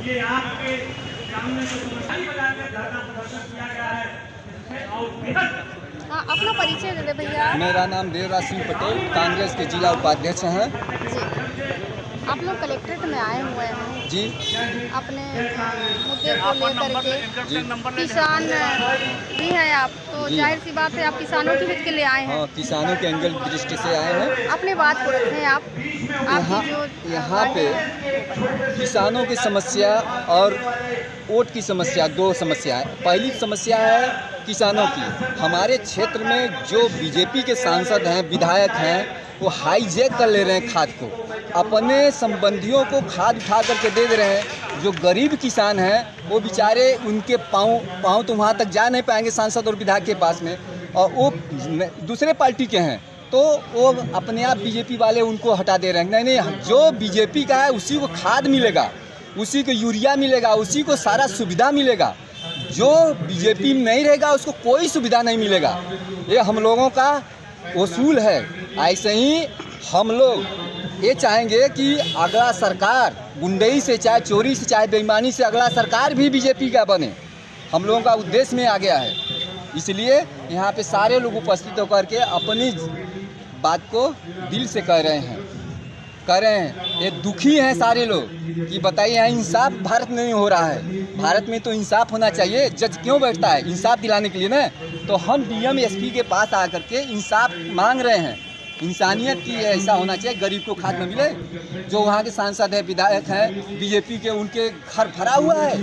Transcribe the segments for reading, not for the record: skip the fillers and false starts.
ये आपके सामने जो समस्या बता के धरना प्रदर्शन किया गया है, इससे और बेहद। हाँ, अपना परिचय दे दे भैया। मेरा नाम देवराज सिंह पटेल, कांग्रेस के जिला उपाध्यक्ष हैं। जी, आप लोग कलेक्ट्रेट में आए हुए हैं जी अपने मुद्दे को लेकर के। जी किसान भी हैं आप, तो जी। जाहिर सी बात है आप किसानों के हित के लिए आए हैं। हाँ, किसानों के एंगल दृष्टि से आए हैं। अपने बात को रखें आप। यहाँ पे किसानों की समस्या और वोट की समस्या, दो समस्या है। पहली समस्या है किसानों की। हमारे क्षेत्र में जो बीजेपी के सांसद हैं, विधायक हैं, वो हाईजैक कर ले रहे हैं खाद को, अपने संबंधियों को खाद उठा करके दे रहे हैं। जो गरीब किसान हैं वो बेचारे, उनके पाँव तो वहाँ तक जा नहीं पाएंगे सांसद और विधायक के पास में, और वो दूसरे पार्टी के हैं, तो वो अपने आप बीजेपी वाले उनको हटा दे रहे हैं। नहीं नहीं, जो बीजेपी का है उसी को खाद मिलेगा, उसी को यूरिया मिलेगा, उसी को सारा सुविधा मिलेगा। जो बीजेपी में नहीं रहेगा उसको कोई सुविधा नहीं मिलेगा। ये हम लोगों का उसूल है। ऐसे ही हम लोग ये चाहेंगे कि अगला सरकार गुंडई से, चाहे चोरी से, चाहे बेईमानी से, अगला सरकार भी बीजेपी का बने। हम लोगों का उद्देश्य में आ गया है। इसलिए यहाँ पे सारे लोग उपस्थित होकर के अपनी बात को दिल से कह रहे हैं। ये दुखी हैं सारे लोग कि बताइए, यहाँ इंसाफ भारत में नहीं हो रहा है। भारत में तो इंसाफ होना चाहिए। जज क्यों बैठता है? इंसाफ दिलाने के लिए ना। तो हम डीएम एसपी के पास आकर के इंसाफ मांग रहे हैं। इंसानियत की ऐसा होना चाहिए, गरीब को खाद न मिले। जो वहाँ के सांसद है, विधायक हैं बीजेपी के, उनके घर भरा हुआ है,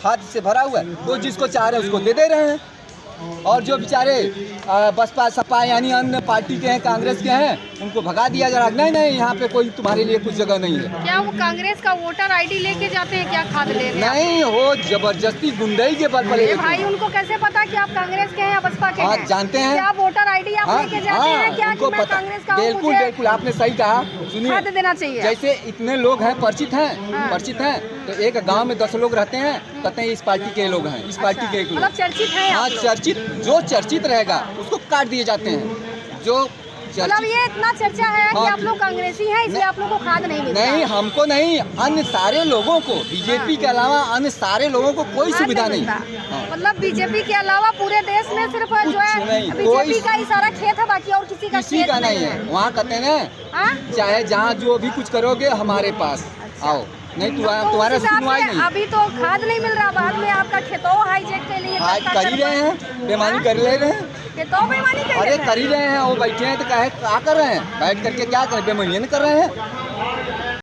खाद से भरा हुआ है, वो जिसको चाह रहे हैं उसको दे रहे हैं। और जो बेचारे बसपा सपा यानी अन्य पार्टी के हैं, कांग्रेस के हैं, उनको भगा दिया जा रहा है। नहीं नहीं, यहाँ पे कोई तुम्हारे लिए कुछ जगह नहीं है। क्या वो कांग्रेस का वोटर आईडी लेके जाते हैं क्या खाद लेने? नहीं, वो जबरदस्ती गुंडई के बल पर। भाई, उनको कैसे पता कि आप कांग्रेस के हैं या बसपा के हैं? जानते हैं। क्या वोटर आईडी आप लेके जाते हैं क्या? उनको मैं कांग्रेस का हूं, बिल्कुल मुझे बिल्कुल, आपने सही कहा। सुनिए, खाद देना चाहिए। जैसे इतने लोग हैं, परिचित हैं, तो एक गांव में 10 लोग रहते हैं, कहते हैं इस पार्टी के लोग हैं, इस पार्टी के लोग। मतलब चर्चित है। हाँ, चर्चित, जो चर्चित रहेगा उसको काट दिए जाते हैं। जो मतलब ये इतना चर्चा है कि आप लोग कांग्रेसी हैं, इसलिए आप लोगों को खाद नहीं मिलता। नहीं, हमको नहीं, अन्य सारे लोगों को, बीजेपी के अलावा अन्य सारे लोगों को कोई सुविधा नहीं। मतलब बीजेपी के अलावा पूरे देश में सिर्फ जो है बीजेपी का ही सारा खेत है, बाकी और किसी का नहीं है। वहाँ कहते हैं ना, चाहे जहाँ जो भी कुछ करोगे हमारे पास आओ, नहीं तुम्हारा सुनवाई नहीं। अभी तो खाद नहीं मिल रहा, बाद में आपका खेतों हाईजैक के लिए कर ही रहे हैं, बेईमानी कर ले रहे हैं। खेतों बेईमानी अरे कर ही रहे हैं, वो बैठे हैं तो क्या कर रहे हैं? बैठ करके क्या कर, बेईमानी कर रहे हैं।